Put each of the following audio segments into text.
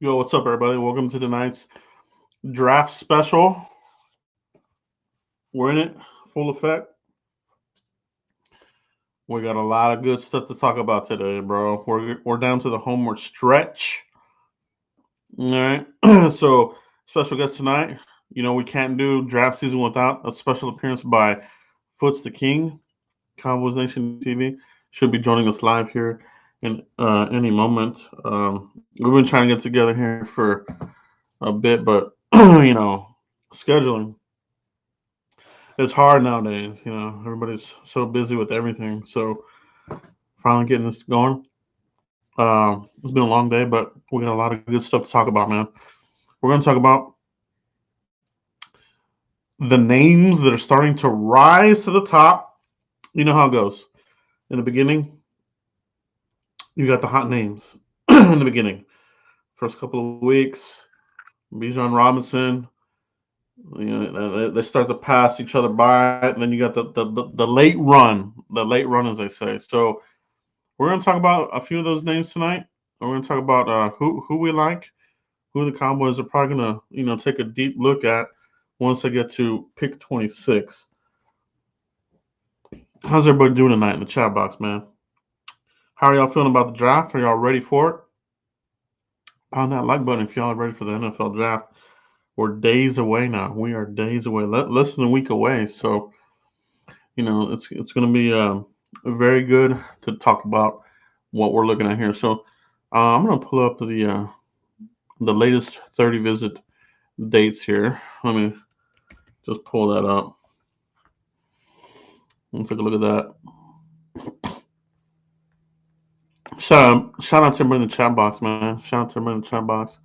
Yo, what's up, everybody? Welcome to tonight's draft special. We're in it, full effect. We got a lot of good stuff to talk about today, bro. We're down to the homeward stretch. All right. So, special guest tonight. We can't do draft season without a special appearance by FootsDaKing, Cowboys Nation TV. Should be joining us live here in any moment. We've been trying to get together here for a bit, but scheduling. It's hard nowadays. Everybody's so busy with everything. So finally getting this going. It's been a long day, but we got a lot of good stuff to talk about, man. We're going to talk about the names that are starting to rise to the top. You know how it goes. In the beginning, you got the hot names. In the beginning, first couple of weeks, Bijan Robinson. They start to pass each other by, and then you got the late run, as they say. So we're going to talk about a few of those names tonight. We're going to talk about who we like, who the Cowboys are probably going to take a deep look at once they get to pick 26. How's everybody doing tonight in the chat box, man? How are y'all feeling about the draft? Are y'all ready for it? Pound that like button if y'all are ready for the NFL draft. We're days away now. We are days away, less than a week away. So, it's going to be very good to talk about what we're looking at here. So, I'm going to pull up the latest 30 visit dates here. Let me just pull that up. Let's take a look at that. Shout out to everybody in the chat box, man. Shout out to everybody in the chat box.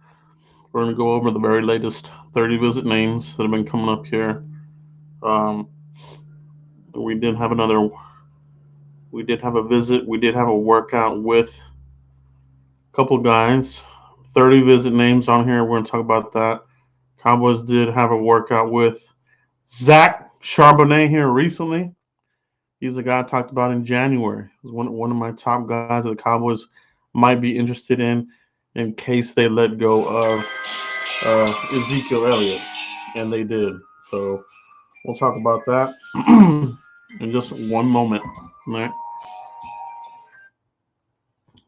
We're going to go over the very latest 30 visit names that have been coming up here. We did have a visit. We did have a workout with a couple guys. 30 visit names on here. We're going to talk about that. Cowboys did have a workout with Zach Charbonnet here recently. He's a guy I talked about in January. He's one of my top guys that the Cowboys might be interested in case they let go of Ezekiel Elliott. And they did. So we'll talk about that in just one moment. All right.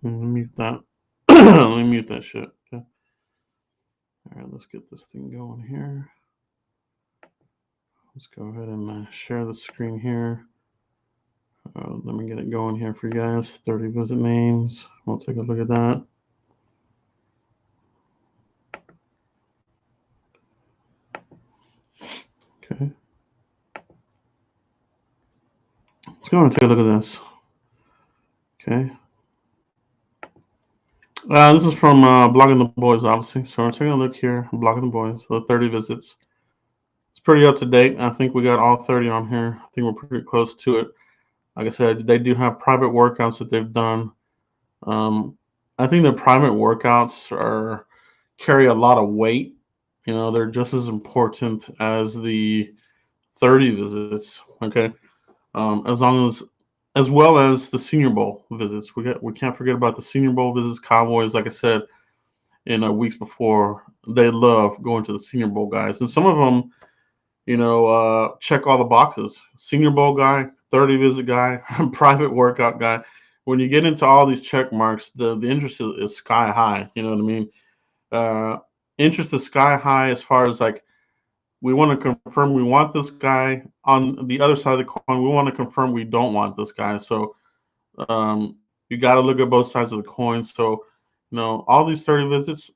Let me mute that. Let me mute that shit. Okay. All right, let's get this thing going here. Let's go ahead and share the screen here. Let me get it going here for you guys. 30 visit names. We'll take a look at that. Okay. Let's go and take a look at this. Okay. This is from Blogging the Boys, obviously. So we're taking a look here. Blogging the Boys. So 30 visits. It's pretty up to date. I think we got all 30 on here. I think we're pretty close to it. Like I said, they do have private workouts that they've done. I think the private workouts carry a lot of weight. They're just as important as the 30 visits. Okay, as well as the Senior Bowl visits. We can't forget about the Senior Bowl visits. Cowboys, like I said, in weeks before, they love going to the Senior Bowl guys, and some of them, check all the boxes. Senior Bowl guy, 30 visit guy, private workout guy. When you get into all these check marks, the interest is sky high. You know what I mean? Interest is sky high as far as like we want to confirm we want this guy. On the other side of the coin, we want to confirm we don't want this guy. So you got to look at both sides of the coin. So all these 30 visits,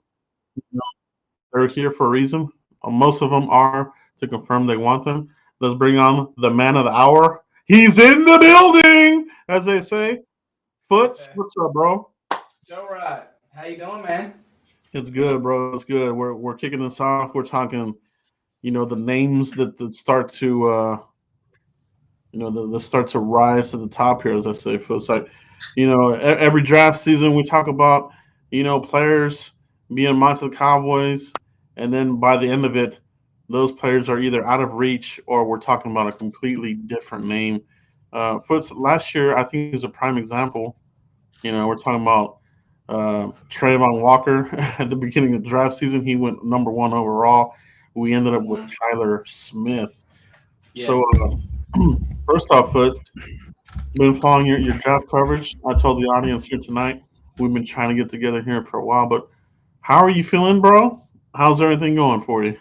they're here for a reason. Most of them are to confirm they want them. Let's bring on the man of the hour. He's in the building, as they say. Foots, what's up, bro? Joe Rod, how you doing, man? It's good, bro. It's good. We're kicking this off. We're talking, the names that start to, that start to rise to the top here, as I say. Foots, like, every draft season we talk about, players being bought to the Cowboys, and then by the end of it, those players are either out of reach or we're talking about a completely different name. Foots, last year I think is a prime example. We're talking about Trayvon Walker at the beginning of the draft season, he went number one overall. We ended up with Mhm. Tyler Smith. Yeah. So, first off, Foots, been following your draft coverage. I told the audience here tonight we've been trying to get together here for a while, but how are you feeling, bro? How's everything going for you?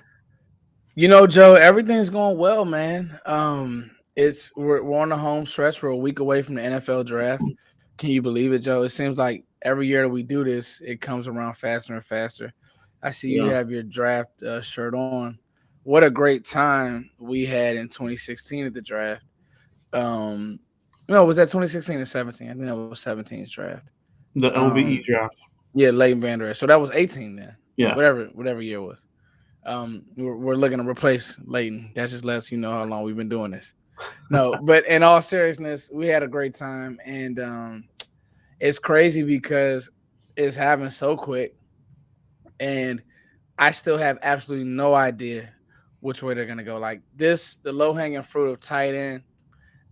Joe, everything's going well, man. We're on the home stretch. We're a week away from the NFL draft. Can you believe it, Joe? It seems like every year that we do this, it comes around faster and faster. I see you Yeah, have your draft shirt on. What a great time we had in 2016 at the draft. Um, no, was that 2016 or 17? I think that was 17's draft. the LVE Um, draft. yeah, Leighton Vander Esch. So that was 18 then. Yeah, Whatever year it was. We're looking to replace Leighton. That just lets you know how long we've been doing this. No, but in all seriousness, we had a great time, and it's crazy because it's happened so quick, and I still have absolutely no idea which way they're gonna go. Like this, the low hanging fruit of tight end,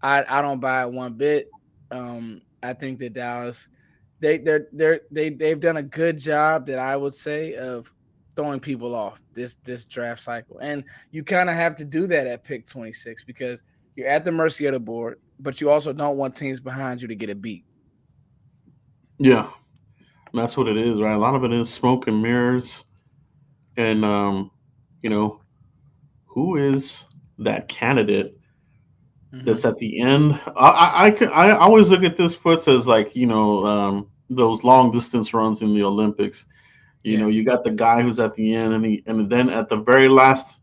I don't buy it one bit. I think that Dallas they've done a good job that I would say of throwing people off this draft cycle, and you kind of have to do that at pick 26 because you're at the mercy of the board, but you also don't want teams behind you to get a beat. yeah, that's what it is, right? A lot of it is smoke and mirrors, and you know, who is that candidate Mm-hmm. that's at the end? I always look at this Foots as like those long distance runs in the Olympics. Yeah, You got the guy who's at the end, and then at the very last,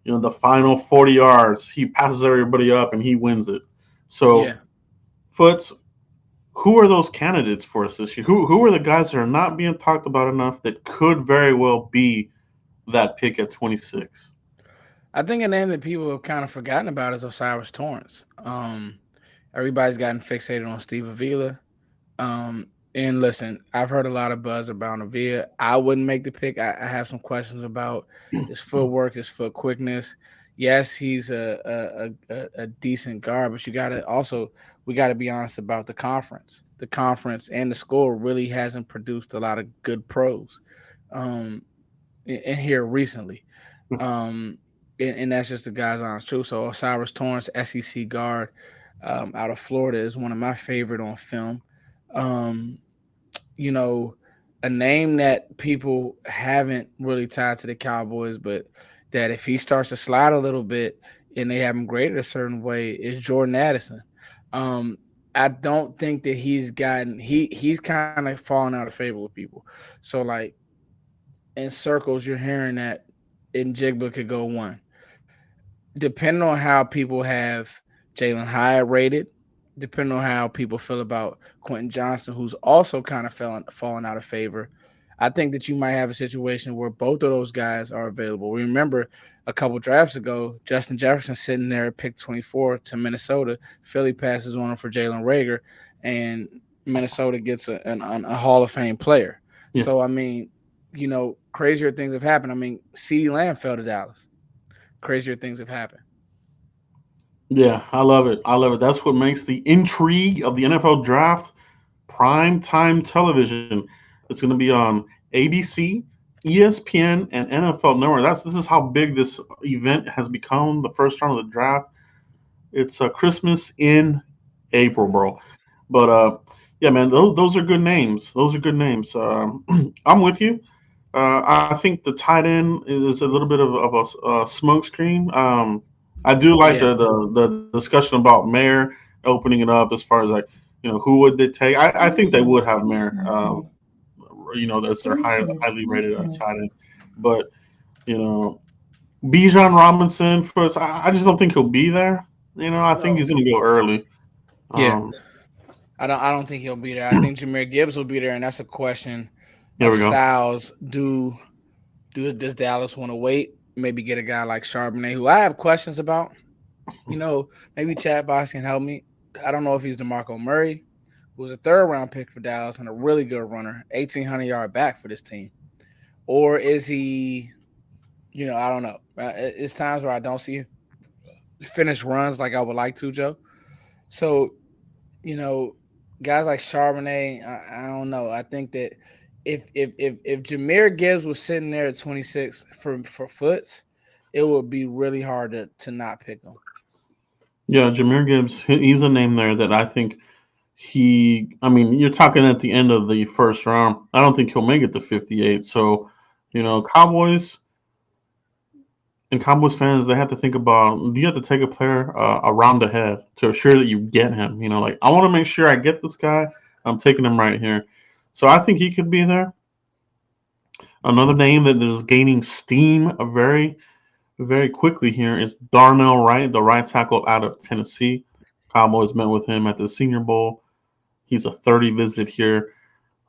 the final 40 yards, he passes everybody up and he wins it. So, yeah. Foots, who are those candidates for us this year? Who are the guys that are not being talked about enough that could very well be that pick at 26? I think a name that people have kind of forgotten about is Osiris Torrance. Everybody's gotten fixated on Steve Avila. And listen, I've heard a lot of buzz about Avila. I wouldn't make the pick. I have some questions about his footwork, his foot quickness. Yes, he's a decent guard, but we gotta be honest about the conference. The conference and the school really hasn't produced a lot of good pros um, in here recently. Um, and that's just the guy's honest truth. So Osiris Torrance, SEC guard out of Florida, is one of my favorite on film. Um, you know, a name that people haven't really tied to the Cowboys, but that if he starts to slide a little bit and they have him graded a certain way, is Jordan Addison. Um, I don't think that he's kind of fallen out of favor with people. So like in circles, you're hearing that Njigba could go one. Depending on how people have Jalen Hyatt rated, depending on how people feel about Quentin Johnson, who's also kind of fallen out of favor, I think that you might have a situation where both of those guys are available. Remember, a couple drafts ago, Justin Jefferson sitting there at pick 24 to Minnesota. Philly passes on him for Jalen Rager, and Minnesota gets a Hall of Fame player. Yeah, So, I mean, crazier things have happened. I mean, CeeDee Lamb fell to Dallas. Crazier things have happened. yeah, I love it. I love it. That's what makes the intrigue of the NFL draft prime time television. It's going to be on ABC, ESPN, and NFL Network. This is how big this event has become. The first round of the draft. It's Christmas in April, bro. But yeah, man, those are good names. Those are good names. I'm with you. I think the tight end is a little bit of a smoke screen. I do like Yeah. the discussion about Mayer opening it up as far as like who would they take. I think they would have Mayer. That's their highly rated tight end. But you know, Bijan Robinson for us, I just don't think he'll be there. I think he's No. going to go early. Yeah. Um, I don't think he'll be there. I think Jameer Gibbs will be there, and that's a question there of we go. styles. Does Dallas want to wait? Maybe get a guy like Charbonnet, who I have questions about. Maybe Chad Boss can help me. I don't know if he's DeMarco Murray, who was a third round pick for Dallas and a really good runner, 1,800-yard back for this team. Or is he, I don't know. It's times where I don't see finished runs like I would like to, Joe. So, you know, guys like Charbonnet, I don't know. I think that if Jahmyr Gibbs was sitting there at 26 for Foots, it would be really hard to not pick him. Yeah, Jahmyr Gibbs, he's a name there that I think I mean, you're talking at the end of the first round. I don't think he'll make it to 58. So, Cowboys and Cowboys fans, they have to think about, do you have to take a player a round ahead to assure that you get him? Like, I want to make sure I get this guy. I'm taking him right here. So I think he could be there. Another name that is gaining steam very, very quickly here is Darnell Wright, the right tackle out of Tennessee. Cowboys met with him at the Senior Bowl. He's a 30 visit here,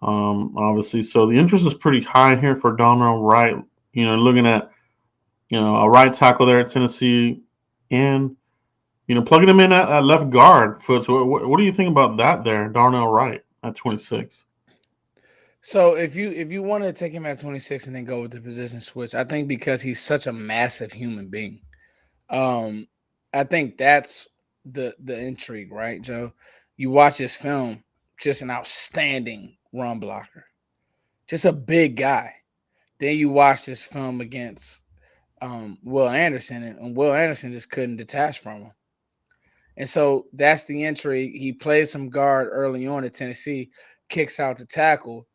obviously. So the interest is pretty high here for Darnell Wright. Looking at a right tackle there at Tennessee, and plugging him in at left guard. So what do you think about that there, Darnell Wright at 26? So if you want to take him at 26 and then go with the position switch, I think because he's such a massive human being, I think that's the intrigue, right, Joe? You watch his film, just an outstanding run blocker, just a big guy. Then you watch this film against Will Anderson, and Will Anderson just couldn't detach from him. And so that's the intrigue. He plays some guard early on at Tennessee, kicks out the tackle.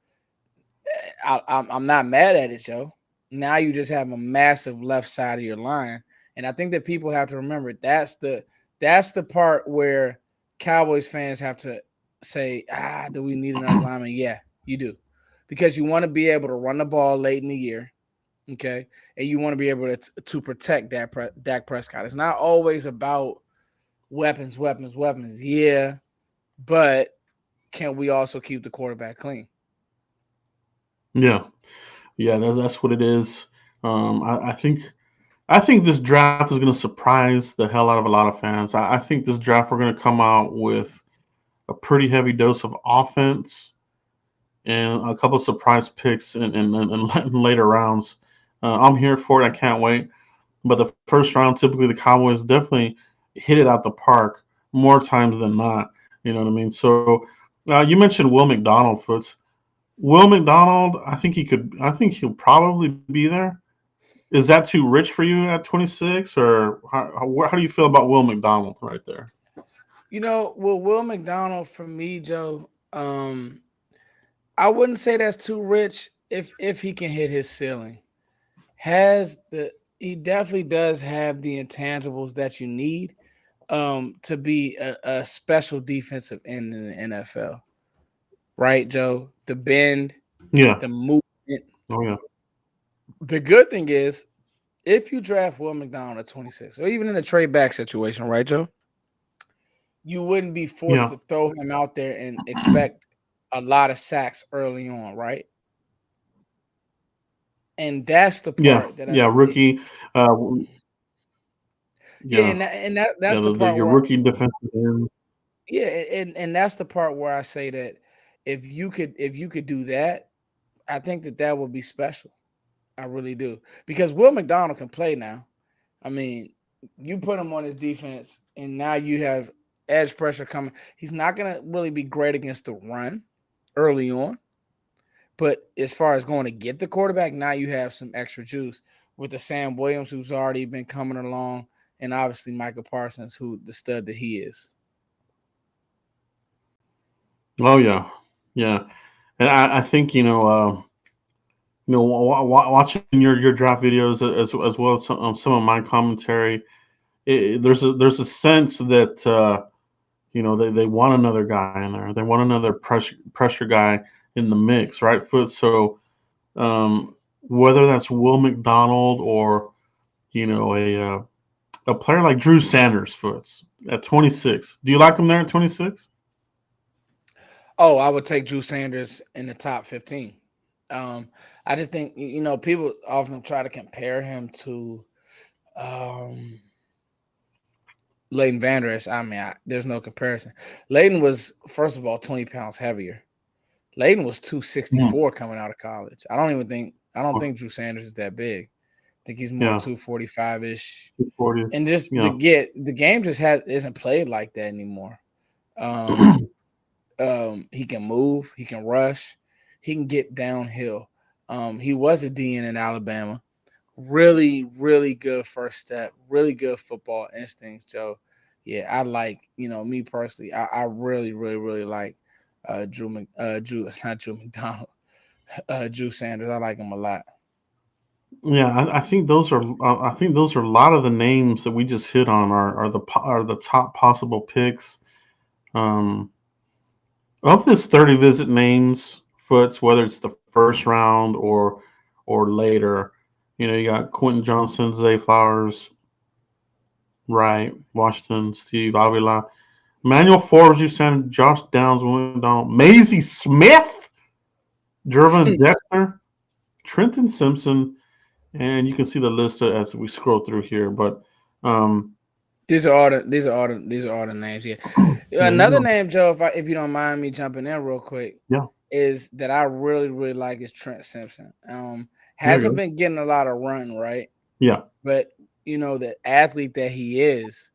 I'm not mad at it, Joe. Now you just have a massive left side of your line, and I think that people have to remember that's the part where Cowboys fans have to say, do we need another lineman? Yeah, you do, because you want to be able to run the ball late in the year, okay, and you want to be able to protect Dak Prescott. It's not always about weapons, yeah, but can we also keep the quarterback clean? Yeah, yeah, that's what it is. I think this draft is going to surprise the hell out of a lot of fans. I think this draft we're going to come out with a pretty heavy dose of offense and a couple of surprise picks in later rounds. I'm here for it. I can't wait. But the first round, typically the Cowboys definitely hit it out the park more times than not. You know what I mean? So you mentioned Will McDonald, Foots. Will McDonald, I think he could. I think he'll probably be there. Is that too rich for you at 26, or how do you feel about Will McDonald right there? Will McDonald for me, Joe, I wouldn't say that's too rich if he can hit his ceiling. He definitely does have the intangibles that you need to be a special defensive end in the NFL. Right, Joe? The bend, Yeah. the movement. Oh yeah. The good thing is if you draft Will McDonald at 26, or even in a trade back situation, right, Joe? You wouldn't be forced Yeah. to throw him out there and expect a lot of sacks early on, right? And that's the Yeah. part that I Yeah. say. Rookie. Uh, Yeah, yeah. that's Yeah. the part Your where rookie defensive end. yeah, and that's the part where I say that if you could do that, I think that would be special. I really do. Because Will McDonald can play now. I mean, you put him on his defense, and now you have edge pressure coming. He's not going to really be great against the run early on, but as far as going to get the quarterback, now you have some extra juice with the Sam Williams, who's already been coming along, and obviously Michael Parsons, who the stud that he is. Oh yeah. Yeah. And I think watching your draft videos as well as some of my commentary, there's a sense that they want another guy in there. They want another pressure guy in the mix, right? So whether that's Will McDonald or a player like Drew Sanders, Foots at 26. Do you like him there at 26? Oh, I would take Drew Sanders in the top 15. Um, I just think people often try to compare him to um, Leighton Vander Esch. I mean, there's no comparison. Leighton was, first of all, 20 pounds heavier. Leighton was Mm. 264 coming out of college. I don't think Drew Sanders is that big. I think he's more Yeah, 245 ish. 40. And just Yeah, the game just isn't played like that anymore. Um, He can move. He can rush. He can get downhill. He was a DN in Alabama. Really, really good first step. Really good football instincts, Joe. Yeah, I like, me personally. I really, really, really like Drew, not Drew McDonald, Drew Sanders. I like him a lot. Yeah, I think those are I think those are a lot of the names that we just hit on are the top possible picks. Um, of this 30 visit names, Foots, whether it's the first round or later, you got Quentin Johnson, Zay Flowers, Wright, Washington, Steve Avila, Emmanuel Forbes, you sent Josh Downs, William Donald, Maisie Smith, Jervin Dexter, Trenton Simpson, and you can see the list as we scroll through here. But um, these are all the names. Yeah. yeah, Another name, Joe, if you don't mind me jumping in real quick, yeah, is that I really, really like is Trent Simpson. there you Hasn't go. been getting a lot of run, right? Yeah, But the athlete that he is,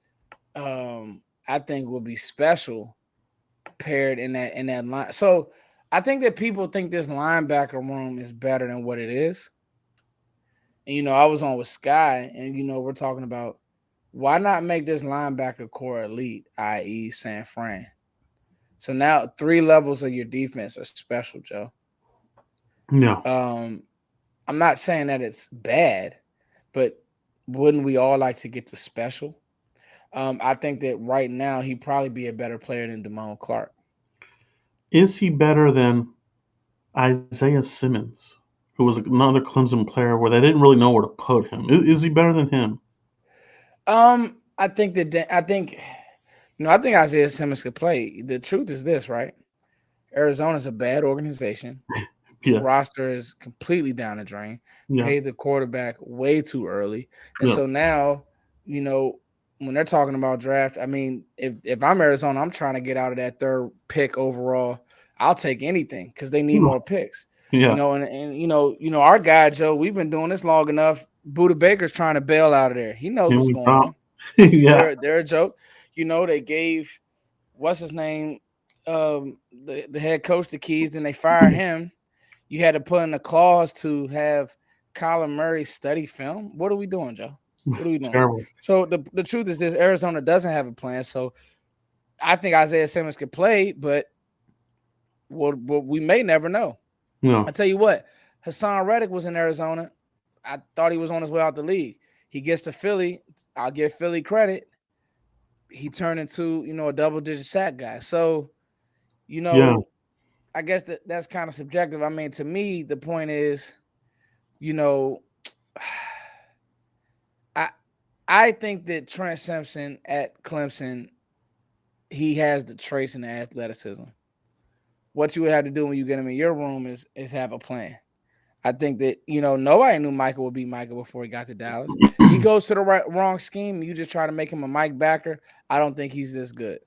I think will be special paired in that line. So I think that people think this linebacker room is better than what it is. And I was on with Sky, and we're talking about why not make this linebacker core elite, i.e., San Fran. So now 3 levels of your defense are special, Joe. yeah. Um, I'm not saying that it's bad, but wouldn't we all like to get to special? I think that right now he'd probably be a better player than Damone Clark. Is he better than Isaiah Simmons, who was another Clemson player where they didn't really know where to put him? Is he better than him? I think Isaiah Simmons could play. The truth is this, right? Arizona's a bad organization. Yeah, Roster is completely down the drain. yeah, Paid the quarterback way too early, and yeah. so now, when they're talking about draft, I mean, if I'm Arizona, I'm trying to get out of that third pick overall. I'll take anything because they need more picks. Yeah, And our guy Joe, we've been doing this long enough. Buda Baker's trying to bail out of there. He knows here what's we going go. on. Yeah, They're a joke. They gave what's his name, the head coach the keys. Then they fire him. You had to put in a clause to have Kyler Murray study film. What are we doing, Joe? What are we doing? terrible. So the truth is this: Arizona doesn't have a plan. So I think Isaiah Simmons could play, but we may never know. I No, tell you what, Hassan Reddick was in Arizona. I thought he was on his way out the league. He gets to Philly. I'll give Philly credit. He turned into a double-digit sack guy. So you yeah, know, I guess that's kind of subjective. I mean, to me, the point is, you know, I I think that Trent Simpson at Clemson, he has the trace and the athleticism. What you would have to do when you get him in your room is have a plan. I think that nobody knew Michael would be Michael before he got to Dallas. He goes to the wrong scheme. You just try to make him a Mike backer. I don't think he's this good.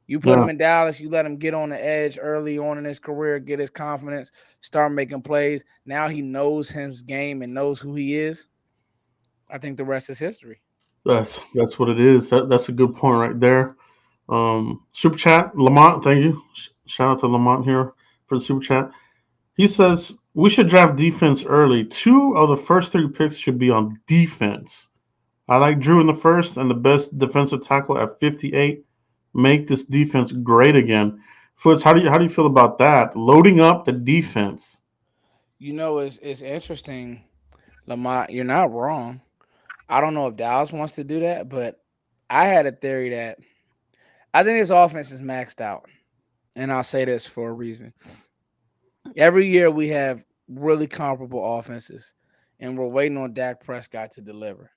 You put yeah, him in Dallas, you let him get on the edge early on in his career, get his confidence, start making plays. Now he knows his game and knows who he is. I think the rest is history. that's what it is. That's a good point right there. Super chat, Lamont, thank you. Shout out to Lamont here for the super chat. He says we should draft defense early. 2 of the first 3 picks should be on defense. I like Drew in the first and the best defensive tackle at 58. Make this defense great again. Foots, how do you feel about that? Loading up the defense. It's interesting, Lamont. You're not wrong. I don't know if Dallas wants to do that, but I had a theory that I think his offense is maxed out. And I'll say this for a reason. Every year we have really comparable offenses, and we're waiting on Dak Prescott to deliver.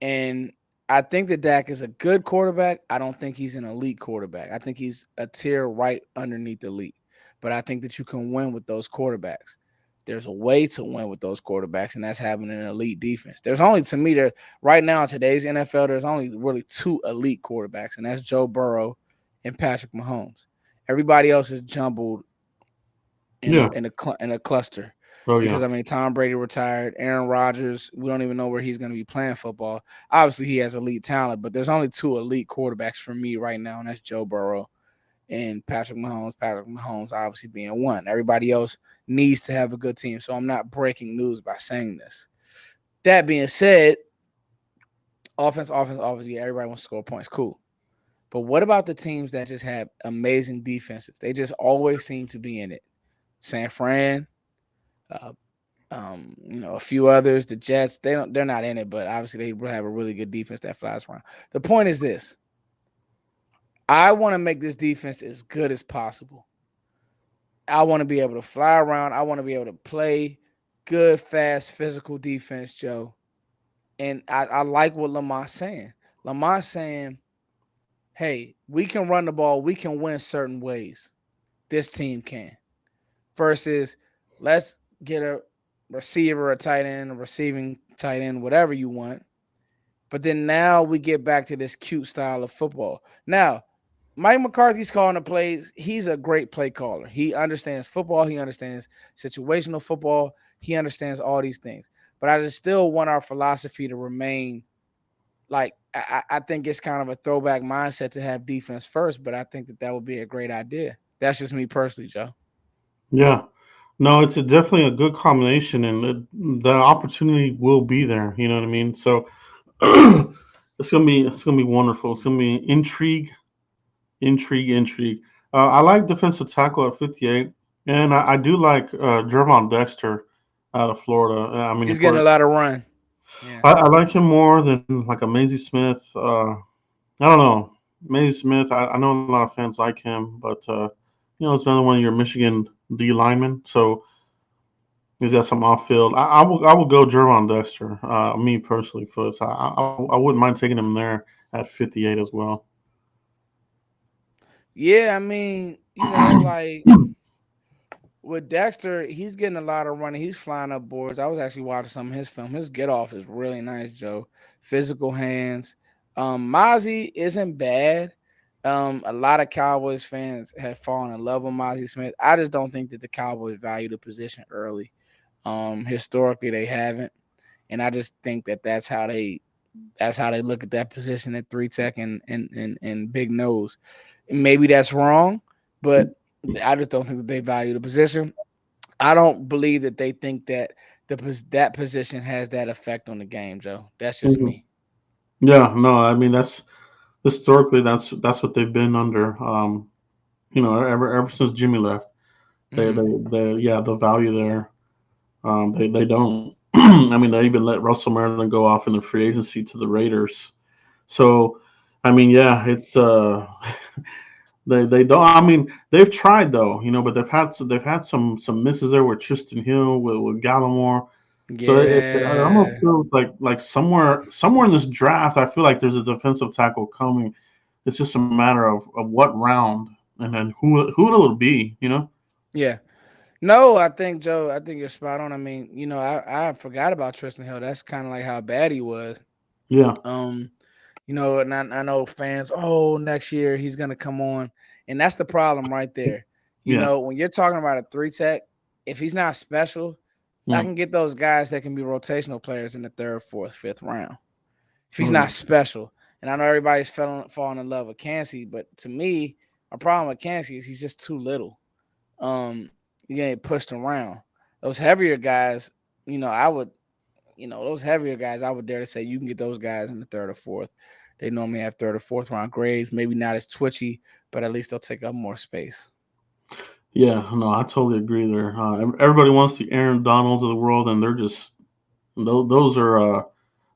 And I think that Dak is a good quarterback. I don't think he's an elite quarterback. I think he's a tier right underneath elite. But I think that you can win with those quarterbacks. There's a way to win with those quarterbacks, and that's having an elite defense. There's only, to me, right now in today's NFL, there's only really 2 elite quarterbacks, and that's Joe Burrow and Patrick Mahomes. Everybody else is jumbled Yeah. in a cluster. Oh Because yeah. I mean, Tom Brady retired, Aaron Rodgers, we don't even know where he's going to be playing football. Obviously, he has elite talent, but there's only 2 elite quarterbacks for me right now, and that's Joe Burrow and Patrick Mahomes. Patrick Mahomes obviously being one. Everybody else needs to have a good team. So I'm not breaking news by saying this. That being said, offense, obviously everybody wants to score points. Cool. But what about the teams that just have amazing defenses? They just always seem to be in it. San Fran, uh, a few others. The Jets, they're not in it, but obviously they have a really good defense that flies around. The point is this: I want to make this defense as good as possible. I want to be able to fly around. I want to be able to play good, fast, physical defense, Joe. And I like what Lamont's saying. Lamont's saying, hey, we can run the ball. We can win certain ways. This team can. Versus let's get a receiver, a tight end, a receiving tight end, whatever you want. But then now we get back to this cute style of football. Now, Mike McCarthy's calling the plays. He's a great play caller. He understands football. He understands situational football. He understands all these things. But I just still want our philosophy to remain like I think it's kind of a throwback mindset to have defense first, but I think that would be a great idea. That's just me personally, Joe. Yeah. No, it's definitely a good combination, and the opportunity will be there. You know what I mean? So it's gonna be wonderful. It's gonna be intrigue. I like defensive tackle at 58, and I do like Jervon Dexter out of Florida. I mean, He's of getting a course, lot of run. Yeah. I like him more than like a Maisie Smith. I don't know, Maisie Smith. I know a lot of fans like him, but it's another one of your Michigan D linemen. So he's got some off field. I will go Jervon Dexter. Me personally, Foots. I wouldn't mind taking him there at 58 as well. Yeah, I mean, like with Dexter, he's getting a lot of running. He's flying up boards. I was actually watching some of his film. His get off is really nice, Joe. Physical hands. Mozzie isn't bad. A lot of Cowboys fans have fallen in love with Mozzie Smith. I just don't think that the Cowboys value the position early. Historically, they haven't, and I just think that that's how they look at that position at 3 tech and big nose. Maybe that's wrong, but I just don't think that they value the position. I don't believe that they think that that position has that effect on the game, Joe. That's just Mhm. me. Yeah, no, I mean that's historically that's what they've been under. Ever since Jimmy left, Mm-hmm. yeah, the value there. They don't. I mean, they even let Russell Maryland go off in the free agency to the Raiders. So, I mean, yeah, it's they don't. I mean, they've tried though, but they've had some misses there with Tristan Hill with Gallimore. So it almost Yeah, feels like somewhere in this draft, I feel like there's a defensive tackle coming. It's just a matter of what round and then who it'll be. yeah. No, I think Joe. I think you're spot on. I mean, I forgot about Tristan Hill. That's kind of like how bad he was. Yeah, Um, and I know fans. Oh, next year he's gonna come on, and that's the problem right there. yeah, When you're talking about a 3 tech, if he's not special, I yeah. can get those guys that can be rotational players in the third, fourth, fifth round. If he's Oh yeah, not special, and I know everybody's falling in love with Cansey, but to me, my problem with Cansey is he's just too little. You get pushed around. Those heavier guys, I would, those heavier guys, I would dare to say you can get those guys in the third or fourth. They normally have third or fourth round grades, maybe not as twitchy, but at least they'll take up more space. yeah. No, I totally agree there. Everybody wants the Aaron Donalds of the world, and they're just those are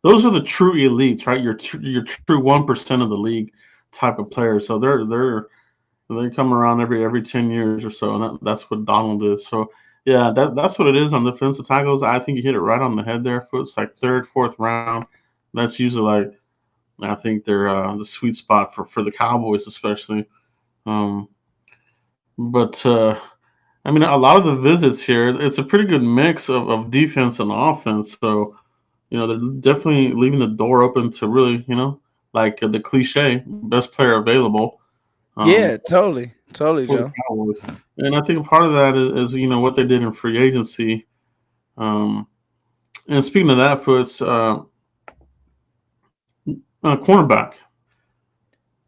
the true elites, right? Your true 1% of the league type of players. So they come around every 10 years or so, and that's what Donald is. So yeah, that's what it is on defensive tackles. I think you hit it right on the head there. It's like third, fourth round. That's usually like I think they're the sweet spot for the Cowboys especially. Um, but I mean, a lot of the visits here, it's a pretty good mix of defense and offense. So they're definitely leaving the door open to really, like the cliche, best player available. Um, Yeah, totally, for the Joe. Cowboys. And I think part of that is what they did in free agency. Um, and speaking of that, Foots, cornerback.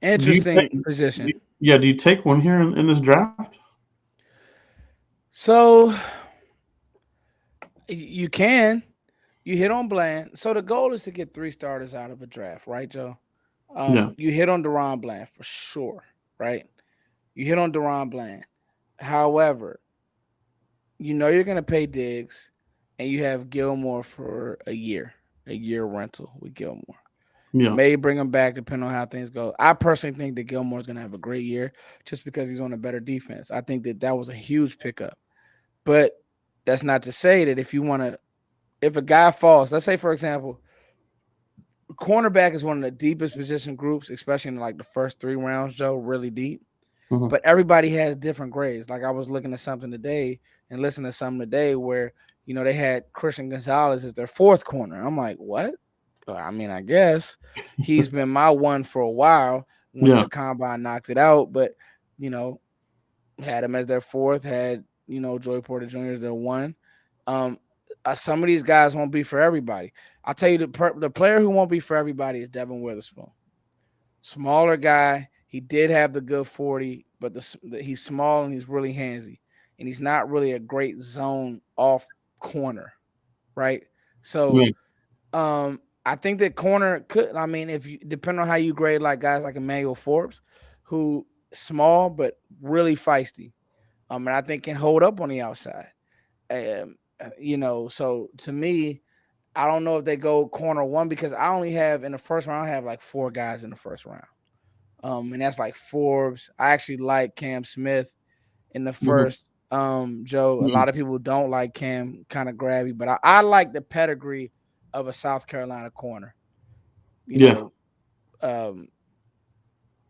Do you Interesting think? position. Yeah, do you take one here in this draft? So you can. You hit on Bland. So the goal is to get 3 starters out of a draft, right, Joe? Yeah. You hit on Deron Bland for sure, right? You hit on Deron Bland. However, you know you're gonna pay Diggs, and you have Gilmore for a year rental with Gilmore. Yeah. May bring him back depending on how things go. I personally think that Gilmore's gonna have a great year just because he's on a better defense. I think that that was a huge pickup, but that's not to say that if a guy falls, let's say for example, cornerback is one of the deepest position groups, especially in like the first 3 rounds, Joe, really deep. Hmm. But everybody has different grades. Like I was looking at something today and listening to something today where they had Christian Gonzalez as their fourth corner. I'm like, what? I mean, I guess he's been my one for a while. Went to Yeah. the combine, knocked it out, but you know, had him as their fourth. Had Joey Porter Jr. as their one. Um, some of these guys won't be for everybody. I'll tell you the player who won't be for everybody is Devin Witherspoon. Smaller guy. He did have the good 40, but he's small and he's really handsy, and he's not really a great zone off corner, right? So Right. I think that corner could. I mean, if you depend on how you grade like guys like Emmanuel Forbes, who small but really feisty, and I think can hold up on the outside. So to me, I don't know if they go corner one because I only have in the first round. I have like 4 guys in the first round. And that's like Forbes. I actually like Cam Smith in the Hmm. first. Joe, a Yeah. lot of people don't like Cam, kind of grabby, but I like the pedigree of a South Carolina corner. You Yeah. know, um,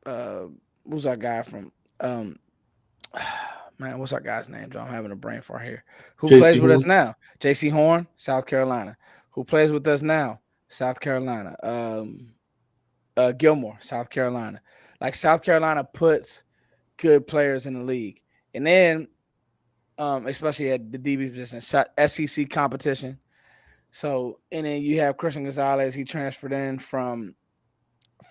uh, who's that guy from? Um, man, what's our guy's name, Joe? I'm having a brain fart here. Who plays J.C. with us Horn. now? J.C. Horn, South Carolina. Who plays with us now? South Carolina. Gilmore, South Carolina. Like South Carolina puts good players in the league. And then, especially at the DB position, SEC competition. So, and then you have Christian Gonzalez. He transferred in from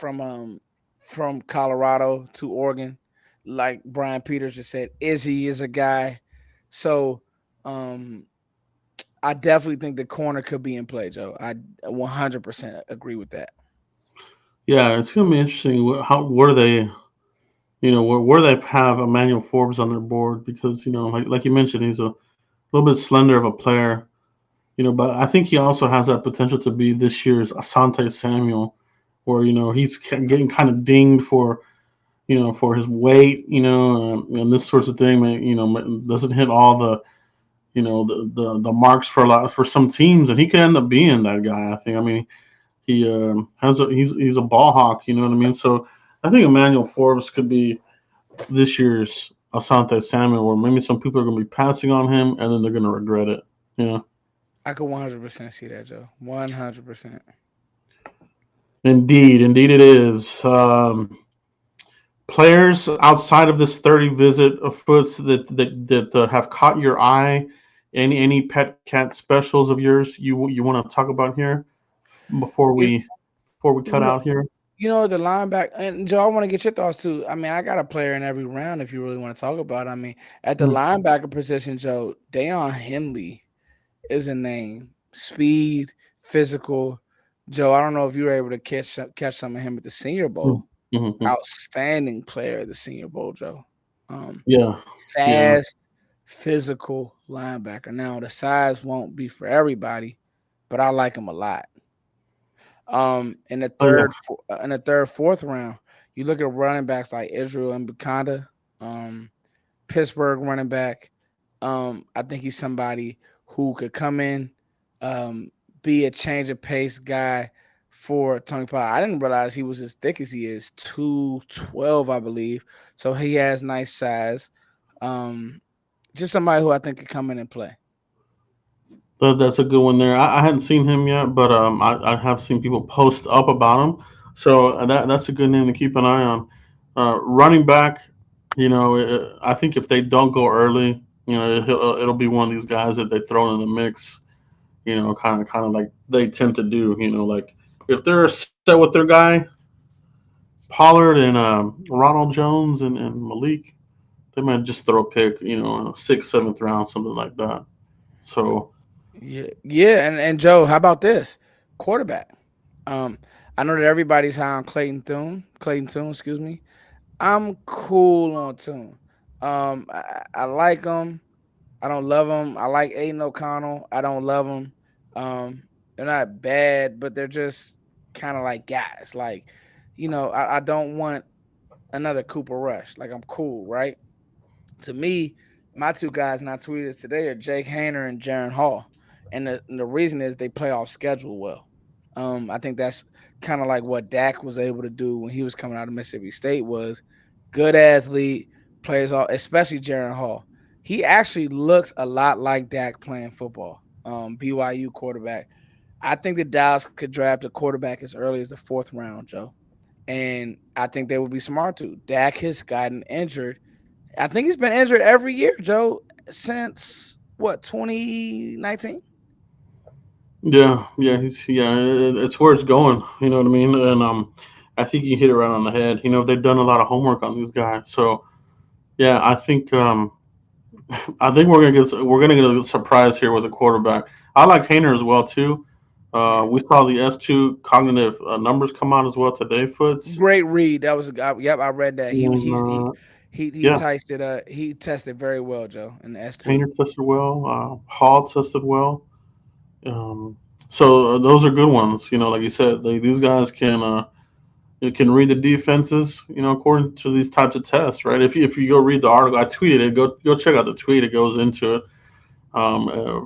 um from Colorado to Oregon. Like Brian Peters just said, Izzy is a guy. So, um, I definitely think the corner could be in play, Joe. I 100% agree with that. Yeah, it's gonna be interesting. How where they, where they have Emmanuel Forbes on their board because like you mentioned, he's a little bit slender of a player. But I think he also has that potential to be this year's Asante Samuel, where he's getting kind of dinged for his weight, and this sorts of thing. Doesn't hit all the marks for a lot for some teams, and he could end up being that guy. I think. I mean, he's a ball hawk. You know what I mean? So I think Emmanuel Forbes could be this year's Asante Samuel, where maybe some people are going to be passing on him, and then they're going to regret it. Yeah. I could 100% see that, Joe. 100%. Indeed, indeed it is. Players outside of this 30 visit of Foots that have caught your eye, any pet cat specials of yours you want to talk about here before You, we you cut know, out here? the linebacker, and Joe, I want to get your thoughts too. I mean, I got a player in every round if you really want to talk about it. I mean, at the Mm, linebacker position, Joe, Deion Henley is a name. Speed, physical. Joe, I don't know if you were able to catch some of him at the Senior mm, Bowl. mm. Outstanding player at the Senior Bowl, Joe. Um, Yeah, yeah, Fast, physical linebacker. Now the size won't be for everybody, but I like him a lot. In the oh yeah, fourth round, you look at running backs like Israel and Bakanda, um, Pittsburgh running back. I think he's somebody who could come in, um, be a change of pace guy for Tony Pollard. I didn't realize he was as thick as he is, 212, I believe. So he has nice size. Um, just somebody who I think could come in and play. that's a good one there. I hadn't seen him yet, but I have seen people post up about him, so that's a good name to keep an eye on. Running back, I think if they don't go early, it'll be one of these guys that they throw in the mix. Kind of like they tend to do. Like if they're set with their guy, Pollard and Ronald Jones and Malik, they might just throw a pick, sixth, seventh round, something like that. So Yeah, yeah, and Joe, how about this quarterback? Um, I know that everybody's high on Clayton Tune, excuse me. I'm cool on Tune. I like him. I don't love him. I like Aiden O'Connell. I don't love him. They're not bad, but they're just kind of like guys. Like, I don't want another Cooper Rush. Like, I'm cool, right? To me, my two guys, and I tweeted this today, are Jake Hayner and Jaron Hall. And the reason is they play off schedule well. I think that's kind of like what Dak was able to do when he was coming out of Mississippi State was good athlete, plays all, especially Jaron Hall. He actually looks a lot like Dak playing football. BYU quarterback. I think that Dallas could draft a quarterback as early as the fourth round, Joe. And I think they would be smart to. Dak has gotten injured. I think he's been injured every year, Joe, since what, 2019? yeah, it's where it's going. You know what I mean? And I think you hit it right on the head. They've done a lot of homework on these guys. So yeah, I think we're gonna get a surprise here with the quarterback. I like Hayner as well too. Yeah. We saw the S2 cognitive numbers come out as well today, Foots. Great read. That was a guy. Yep, I read that. He And he's he yeah, tested he tested very well, Joe, in the S2. Hayner tested well. Hall tested well. Um, so those are good ones. Like you said, these guys can read the defenses. According to these types of tests, right? If you go read the article, I tweeted it. Go check out the tweet. It goes into it.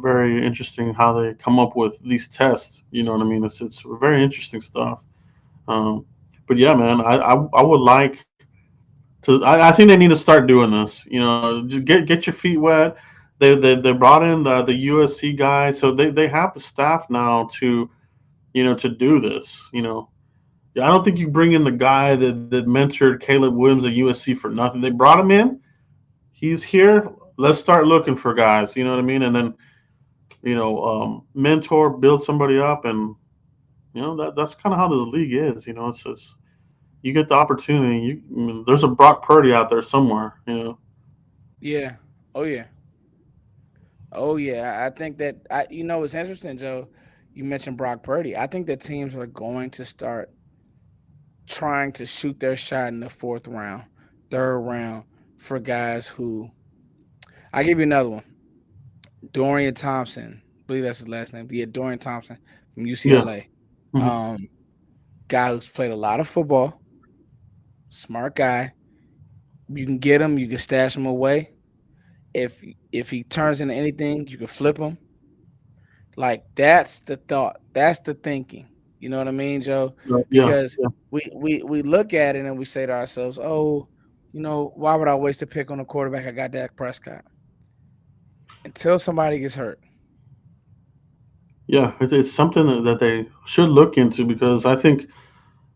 Very interesting how they come up with these tests. You know what I mean? It's very interesting stuff. Um, but yeah, man, I would like to. I think they need to start doing this. Just get your feet wet. They brought in the USC guy, so they have the staff now to do this. Yeah, I don't think you bring in the guy that mentored Caleb Williams at USC for nothing. They brought him in. He's here. Let's start looking for guys. You know what I mean? And then mentor, build somebody up, and that's kind of how this league is. It's just you get the opportunity. There's a Brock Purdy out there somewhere. Yeah. Oh yeah. Oh yeah. I think that it's interesting, Joe. You mentioned Brock Purdy. I think that teams are going to start trying to shoot their shot in the fourth round, third round for guys who I give you another one. Dorian Thompson. I believe that's his last name. Yeah, Dorian Thompson from Yeah. UCLA. Hmm. Um, guy who's played a lot of football, smart guy. You can get him, you can stash him away. If he turns into anything, you can flip him. Like that's the thought. That's the thinking. You know what I mean, Joe? Yeah. Because Yeah. we look at it and we say to ourselves, "Oh, why would I waste a pick on a quarterback? I got Dak Prescott." Until somebody gets hurt. Yeah. It's something that they should look into because I think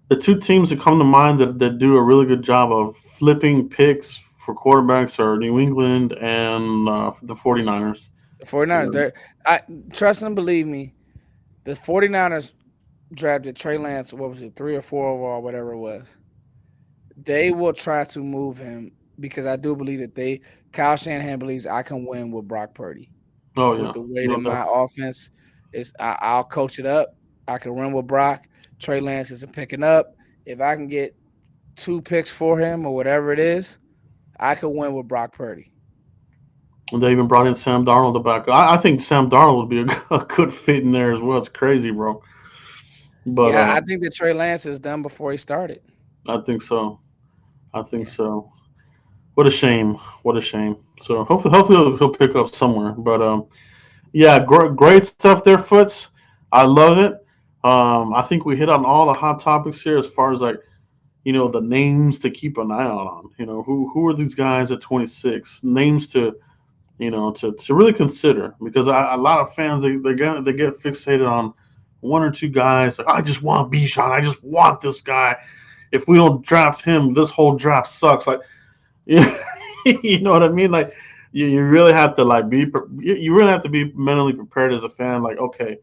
the two teams that come to mind that do a really good job of flipping picks for quarterbacks are New England and the 49ers. The 49ers, Um, I trust and believe me, the 49ers drafted Trey Lance, what was it, 3 or 4 overall, whatever it was. They will try to move him because I do believe that Kyle Shanahan believes I can win with Brock Purdy. oh With yeah, the way no that doubt. my offense is, I'll coach it up. I can run with Brock. Trey Lance isn't picking up. If I can get 2 picks for him or whatever it is, I can win with Brock Purdy. And they even brought in Sam Darnold to back. I think Sam Darnold would be a good fit in there as well. It's crazy, bro. But Yeah, I think that Trey Lance is done before he started. I think so. I think Yeah. so. What a shame. What a shame. So hopefully he'll pick up somewhere. But yeah, great stuff there, Foots. I love it. I think we hit on all the hot topics here as far as like the names to keep an eye out on. Who are these guys at 26? Names to really consider because a lot of fans they get fixated on one or two guys. Like I just want Bijan. I just want this guy. If we don't draft him, this whole draft sucks. Like, you know what I mean? Like, you really have to like you really have to be mentally prepared as a fan. Like, okay,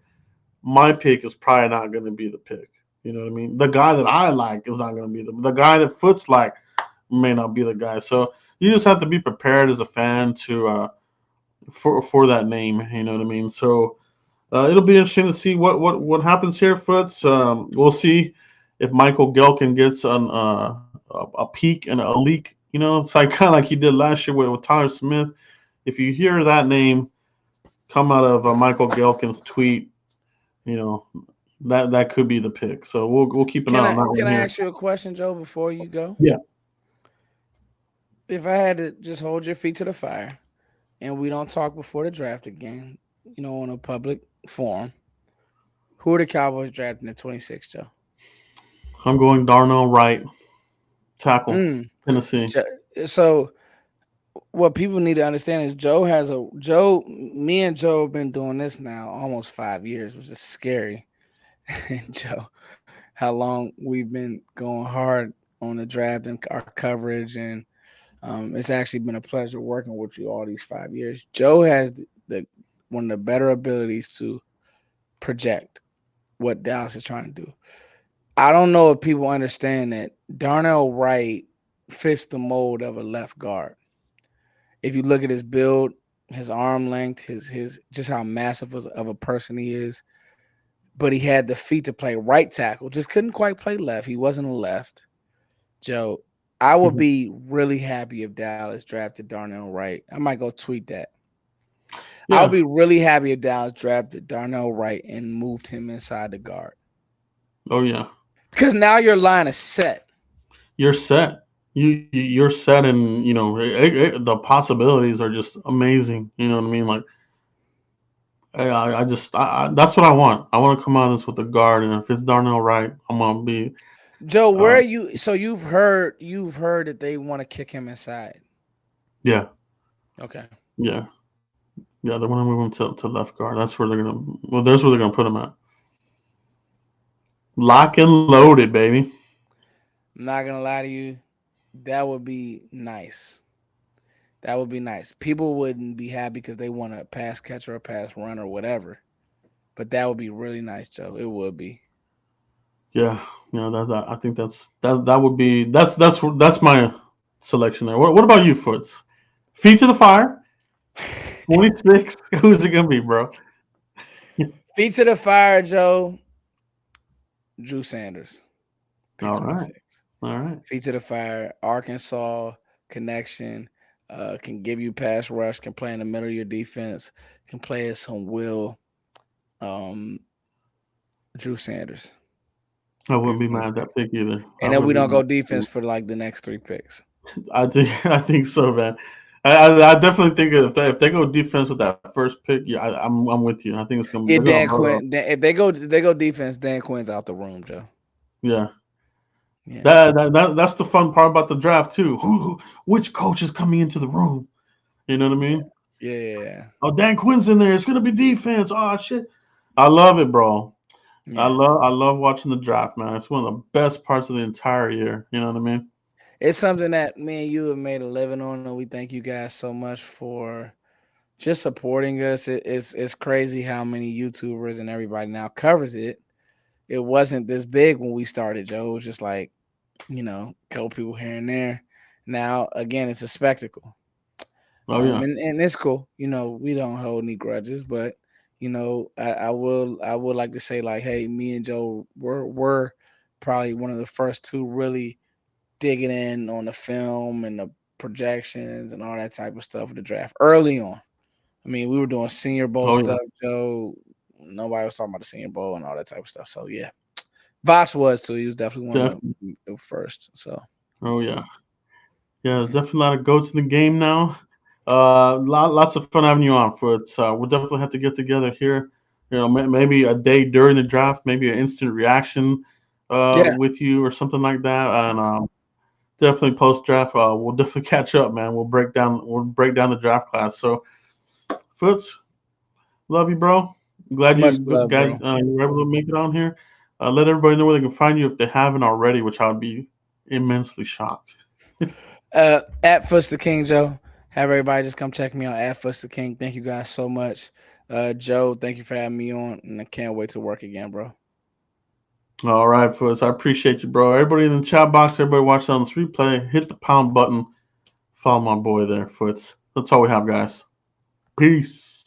my pick is probably not going to be the pick. You know what I mean? The guy that I like is not going to be the guy that Foots like may not be the guy. So you just have to be prepared as a fan to for that name. You know what I mean? So it'll be interesting to see what happens here, Foots. We'll see if Michael Gelkin gets a peak and a leak. You know, it's like kind of like he did last year with Tyler Smith. If you hear that name come out of Michael Gelkin's tweet, you know that could be the pick. So we'll keep an eye on that Can one I here. ask you a question, Joe, before you go? Yeah. If I had to just hold your feet to the fire, and we don't talk before the draft again, on a public forum, who are the Cowboys drafting at 26, Joe? I'm going Darnell Wright, tackle, Mm. Tennessee. So what people need to understand is me and Joe have been doing this now almost 5 years, which is scary. And Joe, how long we've been going hard on the draft and our coverage, and it's actually been a pleasure working with you all these 5 years. Joe has the one of the better abilities to project what Dallas is trying to do. I don't know if people understand that Darnell Wright fits the mold of a left guard. If you look at his build, his arm length, his just how massive of a person he is, but he had the feet to play right tackle, just couldn't quite play left. He wasn't a left. Joe, I would be really happy if Dallas drafted Darnell Wright. I might go tweet that. Yeah. I'll be really happy if Dallas drafted Darnell Wright and moved him inside the guard. Oh yeah. Because now your line is set. You're set. You're set, and the possibilities are just amazing. You know what I mean? Like that's what I want. I want to come out of this with a guard, and if it's Darnell Wright, I'm gonna be. Joe, where are you? So you've heard that they want to kick him inside. Yeah. Okay. Yeah. Yeah. They want to move him to left guard. That's where they're gonna. Well, that's where they're gonna put him at. Lock and loaded, baby. I'm not gonna lie to you. That would be nice. That would be nice. People wouldn't be happy because they want a pass catcher, a pass runner, or whatever. But that would be really nice, Joe. It would be. Yeah. That I think that would be that's my selection there. What about you, Foots? Feet to the fire. 26. Who's it gonna be, bro? Feet to the fire, Joe. Drew Sanders. Pick All 26. right. All right. Feet to the fire. Arkansas connection. Can give you pass rush. Can play in the middle of your defense. Can play at some will. Drew Sanders. I wouldn't be mad at that pick either. And then we don't go defense for like the next 3 picks. I think so, man. I definitely think if they go defense with that first pick, yeah, I'm with you. I think it's gonna be Dan Quinn. If they go defense, Dan Quinn's out the room, Joe. Yeah. That's the fun part about the draft too. Which coach is coming into the room? You know what I mean? Yeah. Oh, Dan Quinn's in there. It's gonna be defense. Oh shit. I love it, bro. Yeah. I love watching the draft, man. It's one of the best parts of the entire year. You know what I mean? It's something that me and you have made a living on, and we thank you guys so much for just supporting us. It's crazy how many YouTubers and everybody now covers it. It wasn't this big when we started, Joe. It was just like, a couple people here and there. Now, again, it's a spectacle. Oh yeah, and it's cool. We don't hold any grudges, but I would like to say, like, hey, me and Joe were probably one of the first two really digging in on the film and the projections and all that type of stuff with the draft early on. I mean, we were doing Senior Bowl stuff, Joe. Nobody was talking about the Senior Bowl and all that type of stuff. So yeah, Voss was too. He was definitely one of the first. So. Oh yeah, there's definitely a lot of goats in the game now. Lots of fun having you on, Foots. We'll definitely have to get together here. Maybe a day during the draft, maybe an instant reaction with you or something like that, and definitely post draft. We'll definitely catch up, man. We'll break down the draft class. So, Foots, love you, bro. Glad you were able to make it on here. Let everybody know where they can find you if they haven't already, which I would be immensely shocked. At FootsDaKing, Joe. Have everybody just come check me out at FootsDaKing. Thank you guys so much. Joe, thank you for having me on, and I can't wait to work again, bro. All right, Foots. I appreciate you, bro. Everybody in the chat box, everybody watching on this replay, hit the pound button. Follow my boy there, Foots. That's all we have, guys. Peace.